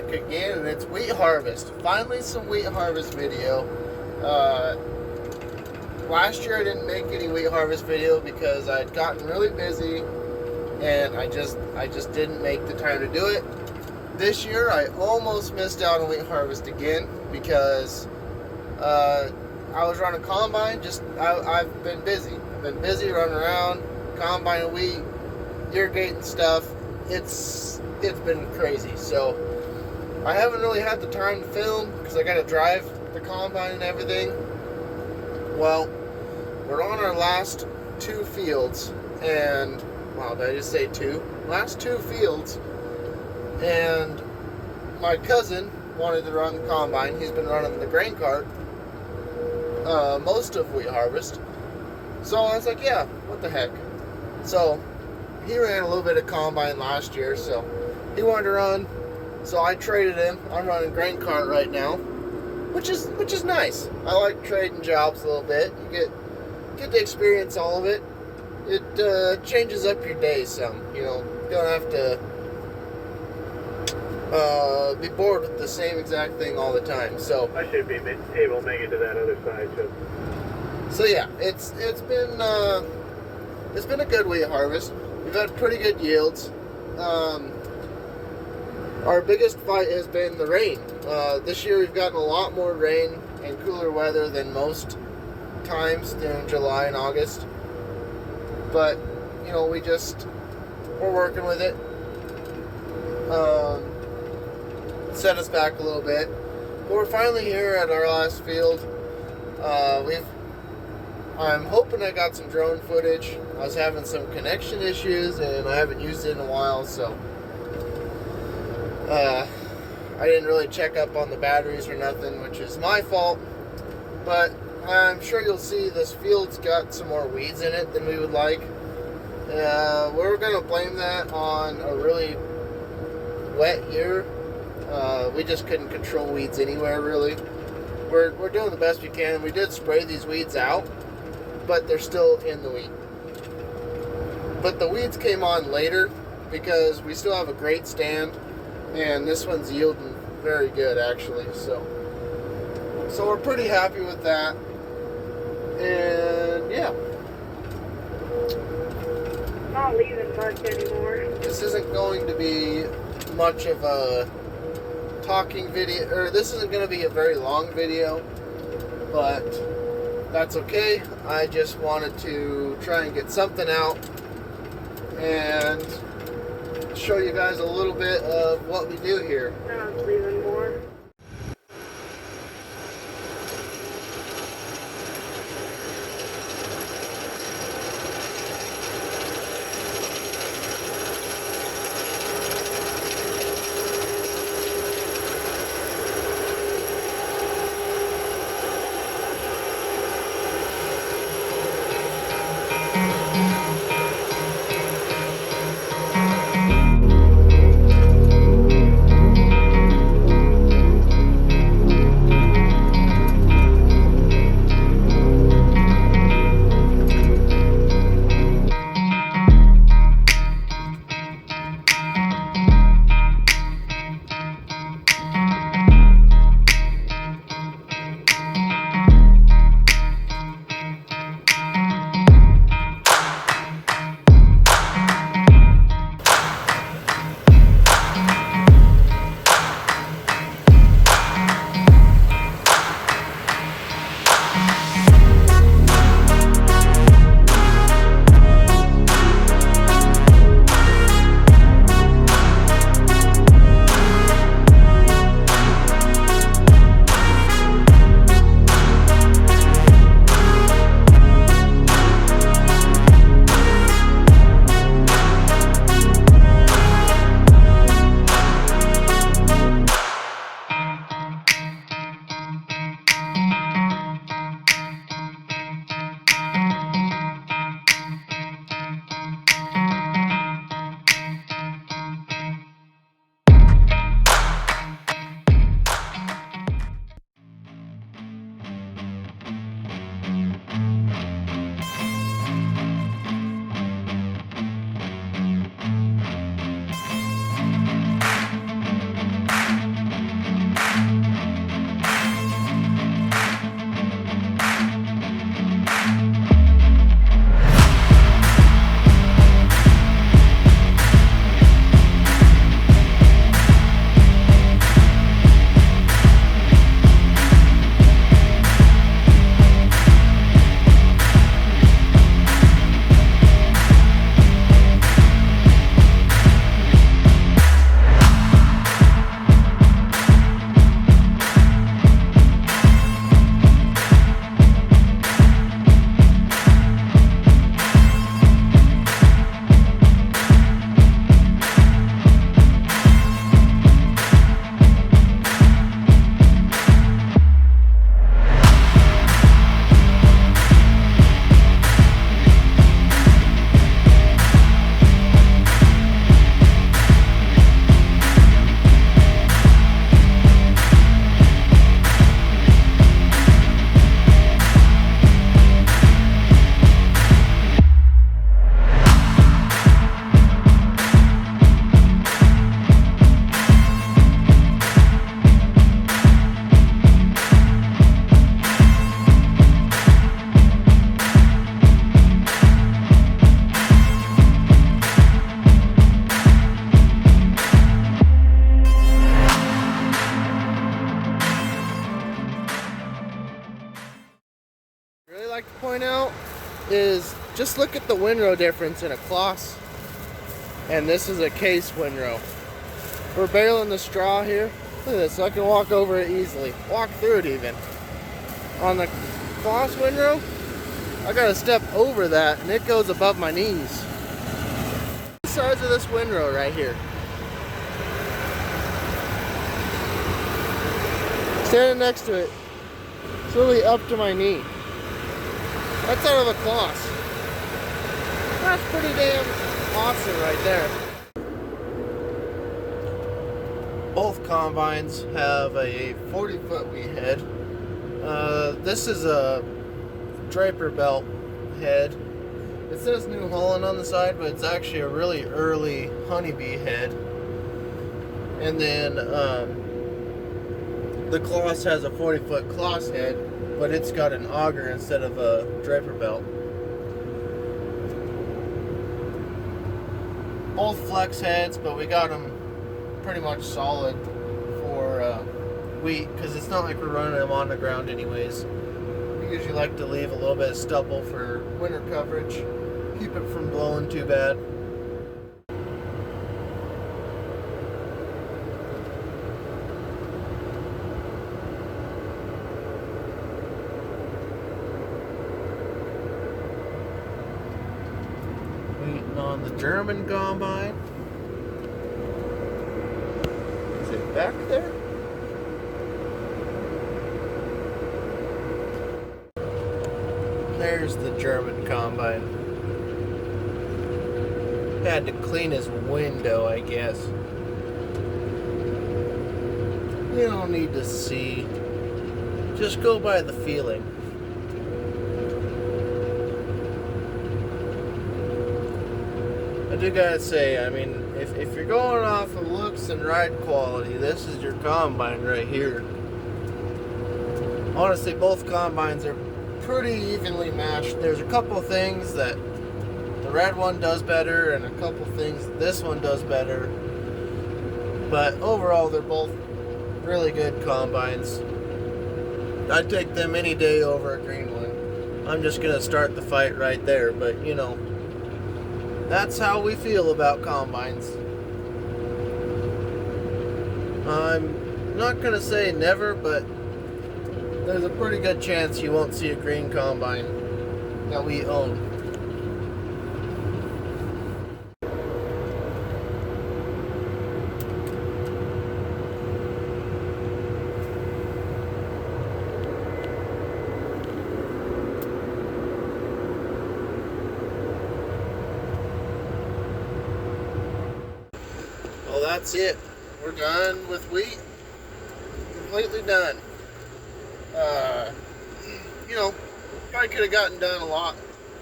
back again, and it's wheat harvest. Finally some wheat harvest video. Last year I didn't make any wheat harvest video because I'd gotten really busy and I just didn't make the time to do it. This year I almost missed out on wheat harvest again because I was running combine. I've been busy. I've been busy running around, combining wheat, irrigating stuff. It's been crazy. So I haven't really had the time to film because I got to drive the combine and everything. Well, we're on our last 2 fields, and wow, did I just say 2? Last 2 fields, and my cousin wanted to run the combine. He's been running the grain cart most of wheat harvest. So I was like, yeah, what the heck. So he ran a little bit of combine last year, so he wanted to run. So I traded him. I'm running grain cart right now, which is nice. I like trading jobs a little bit. You get to experience all of it. It changes up your day some. You know, you don't have to be bored with the same exact thing all the time. So I should be able to make it to that other side. So yeah, it's been a good wheat harvest. We've had pretty good yields. Our biggest fight has been the rain. This year we've gotten a lot more rain and cooler weather than most times during July and August. But, you know, we're working with it. Set us back a little bit. But we're finally here at our last field. I'm hoping I got some drone footage. I was having some connection issues and I haven't used it in a while, so I didn't really check up on the batteries or nothing, which is my fault. But I'm sure you'll see this field's got some more weeds in it than we would like. We're going to blame that on a really wet year. We just couldn't control weeds anywhere, really. We're doing the best we can. We did spray these weeds out, but they're still in the wheat. But the weeds came on later because we still have a great stand, and this one's yielding very good, actually. So we're pretty happy with that. And yeah, Not leaving much anymore. this isn't going to be much of a talking video, or this isn't going to be a very long video, but that's okay. I just wanted to try and get something out and show you guys a little bit of what we do here. Not leaving more. like to point out is just look at the windrow difference in a Kloss, and this is a case windrow. We're baling the straw here. Look at this, so I can walk over it easily. Walk through it even. On the Kloss windrow, I gotta step over that and it goes above my knees. The size of this windrow right here. Standing next to it, it's really up to my knee. That's out of a Kloss. That's pretty damn awesome right there. Both combines have a 40-foot wheat head. This is a Draper belt head. It says New Holland on the side, but it's actually a really early honeybee head. And then the Kloss has a 40-foot Kloss head, but it's got an auger instead of a Draper belt. Both flex heads, but we got them pretty much solid for wheat, because it's not like we're running them on the ground anyways. We usually like to leave a little bit of stubble for winter coverage, keep it from blowing too bad. Waiting on the German combine. Is it back there? There's the German combine. Had to clean his window, I guess. You don't need to see. Just go by the feeling. I do gotta say, I mean, if you're going off of looks and ride quality, this is your combine right here. Honestly, both combines are pretty evenly matched. There's a couple things that the red one does better and a couple things this one does better, but overall they're both really good combines. I'd take them any day over a green one. I'm just gonna start the fight right there, but you know, that's how we feel about combines. I'm not gonna say never, but there's a pretty good chance you won't see a green combine that we own. Well, that's it. We're done with wheat. Completely done. You know, probably could have gotten done a lot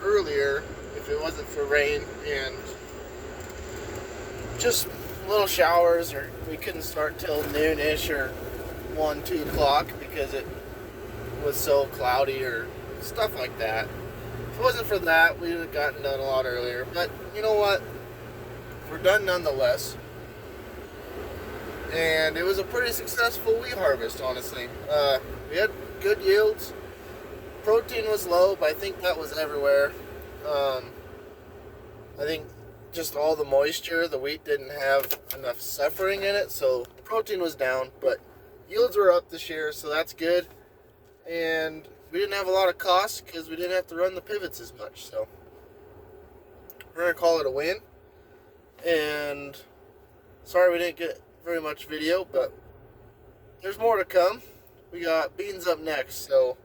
earlier if it wasn't for rain and just little showers, or we couldn't start till noonish or 1, 2 o'clock because it was so cloudy or stuff like that. If it wasn't for that, we would have gotten done a lot earlier. But you know what? We're done nonetheless. And it was a pretty successful wheat harvest, honestly. We had good yields. Protein was low, but I think that was everywhere. I think just all the moisture, the wheat didn't have enough suffering in it, so protein was down, but yields were up this year, so that's good. And we didn't have a lot of costs because we didn't have to run the pivots as much, so we're gonna call it a win. And sorry we didn't get very much video, but there's more to come. We got beans up next, so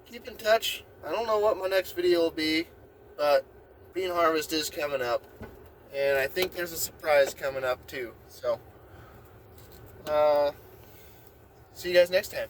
keep in touch. I don't know what my next video will be, but bean harvest is coming up, and I think there's a surprise coming up too. So see you guys next time.